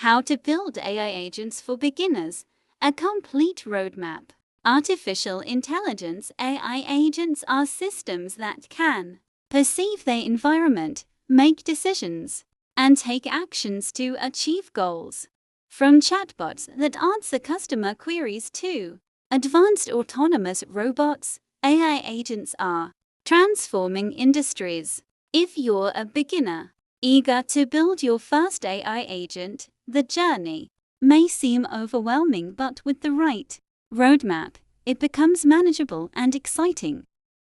How to build AI agents for beginners, a complete roadmap. Artificial intelligence AI agents are systems that can perceive their environment, make decisions, and take actions to achieve goals. From chatbots that answer customer queries to advanced autonomous robots, AI agents are transforming industries. If you're a beginner, eager to build your first AI agent, the journey may seem overwhelming, but with the right roadmap, it becomes manageable and exciting.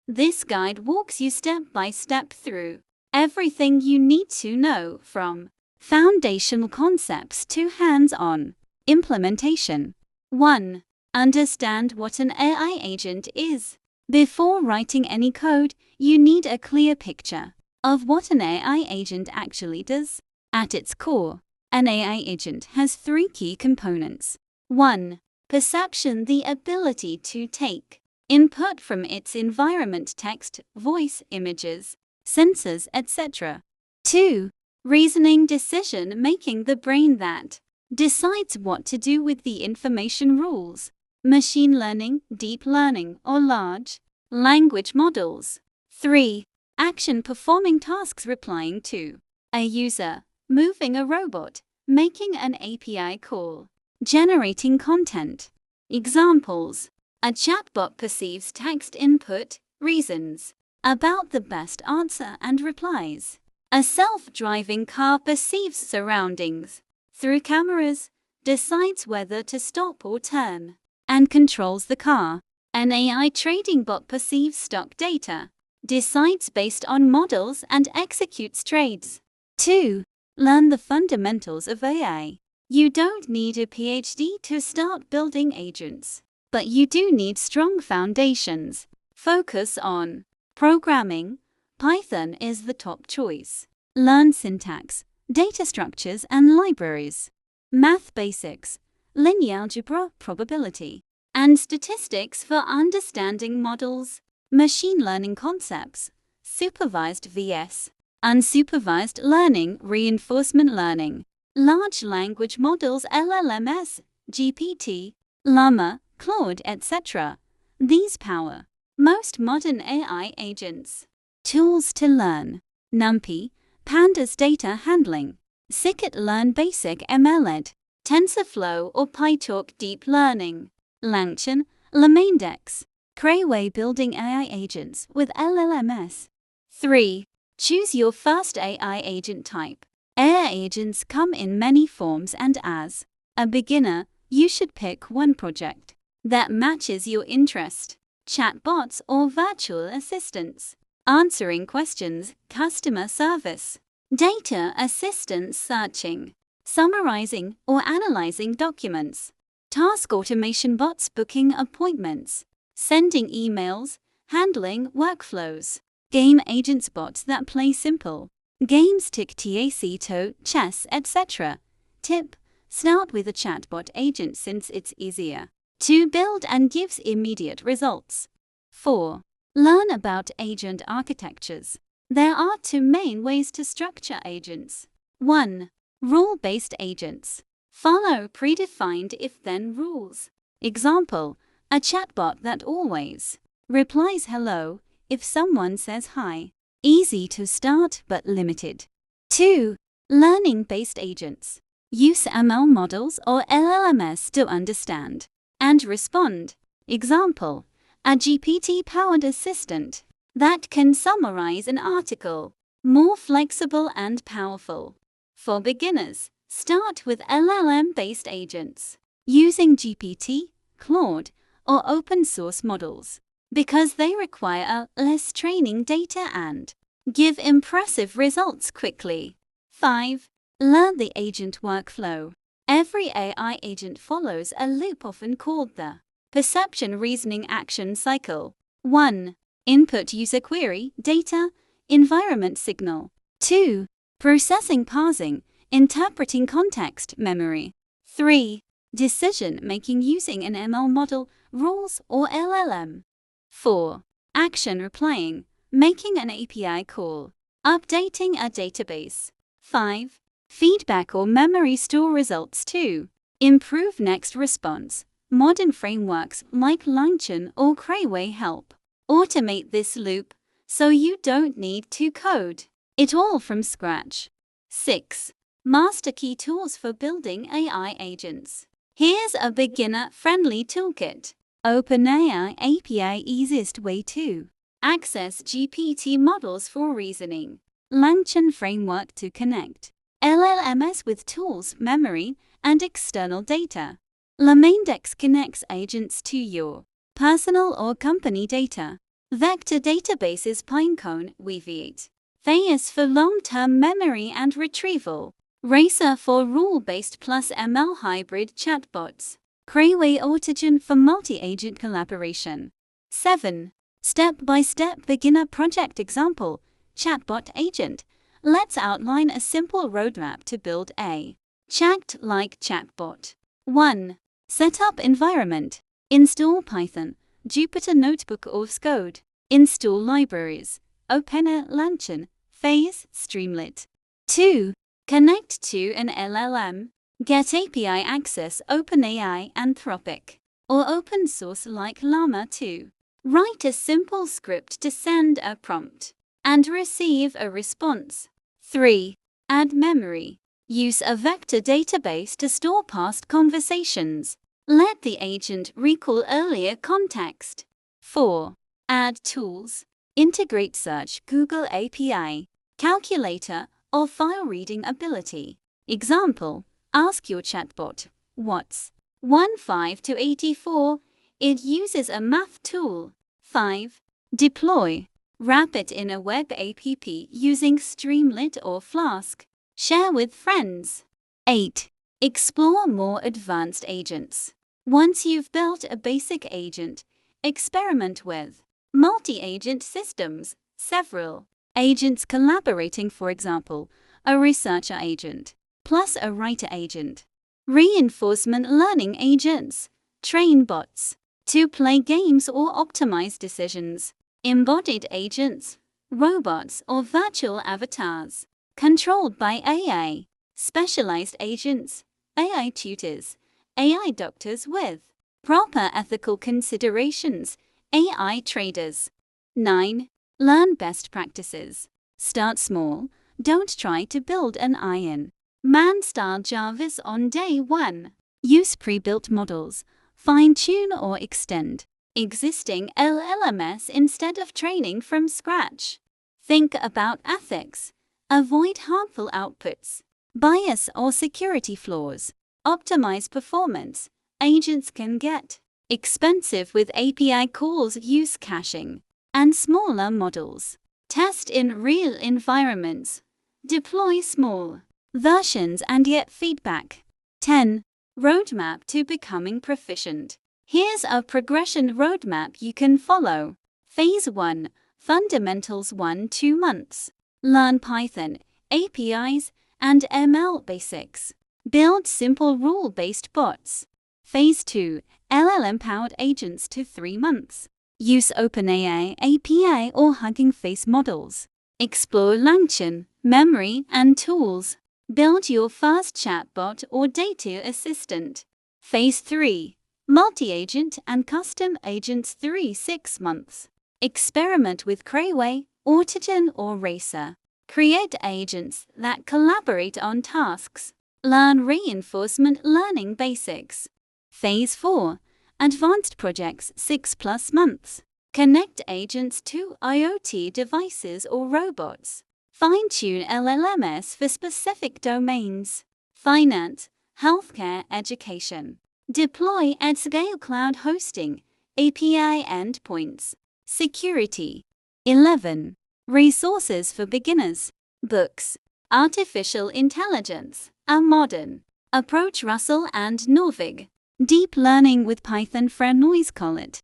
This guide walks you step by step through everything you need to know, from foundational concepts to hands-on implementation. 1. Understand what an AI agent is. Before writing any code, you need a clear picture of what an AI agent actually does. At its core, an AI agent has three key components. 1. Perception, the ability to take input from its environment: text, voice, images, sensors, etc. 2. Reasoning, decision making, the brain that decides what to do with the information: rules, machine learning, deep learning, or large language models. 3. Action, performing tasks, replying to a user, moving a robot, making an API call, generating content. Examples: a chatbot perceives text input, reasons about the best answer, and replies. A self-driving car perceives surroundings through cameras, decides whether to stop or turn, and controls the car. An AI trading bot perceives stock data, decides based on models, and executes trades. 2. Learn the fundamentals of AI. You don't need a PhD to start building agents, but you do need strong foundations. Focus on programming. Python is the top choice. Learn syntax, data structures and libraries. Math basics, linear algebra, probability, and statistics for understanding models. Machine learning concepts, supervised vs. unsupervised learning, reinforcement learning, large language models, LLMs, GPT, Llama, Claude, etc. These power most modern AI agents. Tools to learn: NumPy, Pandas data handling, scikit-learn basic MLED, TensorFlow or PyTorch deep learning, LangChain, LaMainDex, Crayway building AI agents with LLMs. 3. Choose your first AI agent type. AI agents come in many forms, and as a beginner, you should pick one project that matches your interest: chatbots or virtual assistants, answering questions, customer service, data assistance, searching, summarizing, or analyzing documents, task automation bots, booking appointments, sending emails, handling workflows, game agents, bots that play simple games, tic-tac-toe, chess, etc. Tip: start with a chatbot agent since it's easier to build and gives immediate results. 4. Learn about agent architectures. There are two main ways to structure agents. 1. Rule-based agents. Follow predefined if-then rules. Example: a chatbot that always replies hello if someone says hi. Easy to start but limited. 2. Learning-based agents. Use ML models or LLMs to understand and respond. Example: a GPT-powered assistant that can summarize an article. More flexible and powerful. For beginners, start with LLM-based agents using GPT, Claude, or open-source models, because they require less training data and give impressive results quickly. 5. Learn the agent workflow. Every AI agent follows a loop often called the perception reasoning action cycle. 1. Input user query, data, environment signal. 2. Processing, parsing, interpreting context, memory. 3. Decision making using an ML model, rules, or LLM. 4. Action, replying, making an API call, updating a database. 5. feedback or memory store results too. Improve next response. Modern frameworks like LangChain or Crayway help automate this loop so you don't need to code it all from scratch. 6. Master key tools for building AI agents. Here's a beginner-friendly toolkit. OpenAI API easiest way to access GPT models for reasoning. LangChain framework to connect LLMs with tools, memory, and external data. LaMainDex connects agents to your personal or company data. Vector databases Pinecone, Weaviate. Theus for long-term memory and retrieval. Racer for rule-based plus ML hybrid chatbots. Crayway Autogen for multi-agent collaboration. 7. Step-by-step beginner project example. Chatbot agent. Let's outline a simple roadmap to build a chat-like chatbot. 1. Setup environment. Install Python, Jupyter Notebook or Xcode. Install libraries. OpenAI, LangChain, Phase, Streamlit. 2. Connect to an LLM. Get API access OpenAI, Anthropic, or open source like Llama 2. Write a simple script to send a prompt and receive a response. 3. Add memory. Use a vector database to store past conversations. Let the agent recall earlier context. 4. Add tools. Integrate search, Google API, calculator, or file reading ability. Example, ask your chatbot, what's 15 to 84? It uses a math tool. 5. Deploy. Wrap it in a web app using Streamlit or Flask. Share with friends. 8. Explore more advanced agents. Once you've built a basic agent, experiment with multi-agent systems, several agents collaborating, for example, a researcher agent plus a writer agent. Reinforcement learning agents, train bots to play games or optimize decisions. Embodied agents, robots or virtual avatars, controlled by AI. Specialized agents, AI tutors, AI doctors with proper ethical considerations, AI traders. 9. Learn best practices. Start small. Don't try to build an Iron Man-style Jarvis on day 1. Use pre-built models. Fine-tune or extend existing LLMs instead of training from scratch. Think about ethics. Avoid harmful outputs, bias or security flaws. Optimize performance. Agents can get expensive with API calls. Use caching and smaller models. Test in real environments. Deploy small versions and get feedback. 10. Roadmap to becoming proficient. Here's a progression roadmap you can follow. Phase 1. Fundamentals 1-2 months. Learn Python, APIs, and ML basics. Build simple rule-based bots. Phase 2. LLM-powered agents to 3 months. Use OpenAI API or Hugging Face models. Explore LangChain, memory, and tools. Build your first chatbot or data assistant. Phase 3. Multi-agent and custom agents 3-6 months. Experiment with Crayway, Autogen, or Racer. Create agents that collaborate on tasks. Learn reinforcement learning basics. Phase 4. Advanced projects 6+ months. Connect agents to IoT devices or robots. Fine-tune LLMs for specific domains. Finance, healthcare, education. Deploy at scale cloud hosting, API endpoints. Security. 11. Resources for beginners. Books. Artificial Intelligence, a Modern Approach, Russell and Norvig. Deep Learning with Python, Franois Collett.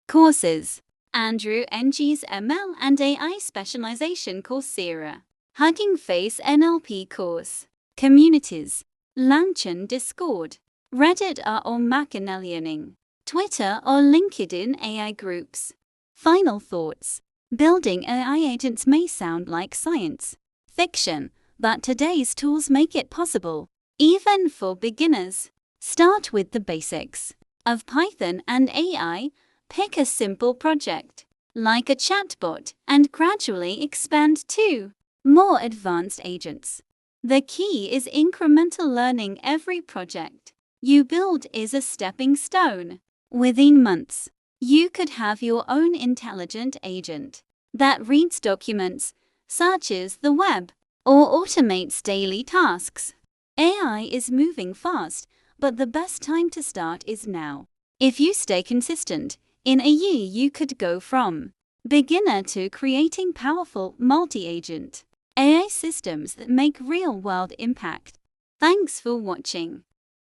Courses. Andrew Ng's ML and AI Specialization, Coursera. Hugging Face NLP course. Communities. LangChain Discord. Reddit or Machinellianing. Twitter or LinkedIn AI groups. Final thoughts. Building AI agents may sound like science fiction, but today's tools make it possible, even for beginners. Start with the basics of Python and AI. Pick a simple project, like a chatbot, and gradually expand to more advanced agents. The key is incremental learning. Every project you build is a stepping stone. Within months, you could have your own intelligent agent that reads documents, searches the web, or automates daily tasks. AI is moving fast, but the best time to start is now. If you stay consistent, in a year you could go from beginner to creating powerful multi-agent AI systems that make real-world impact. Thanks for watching.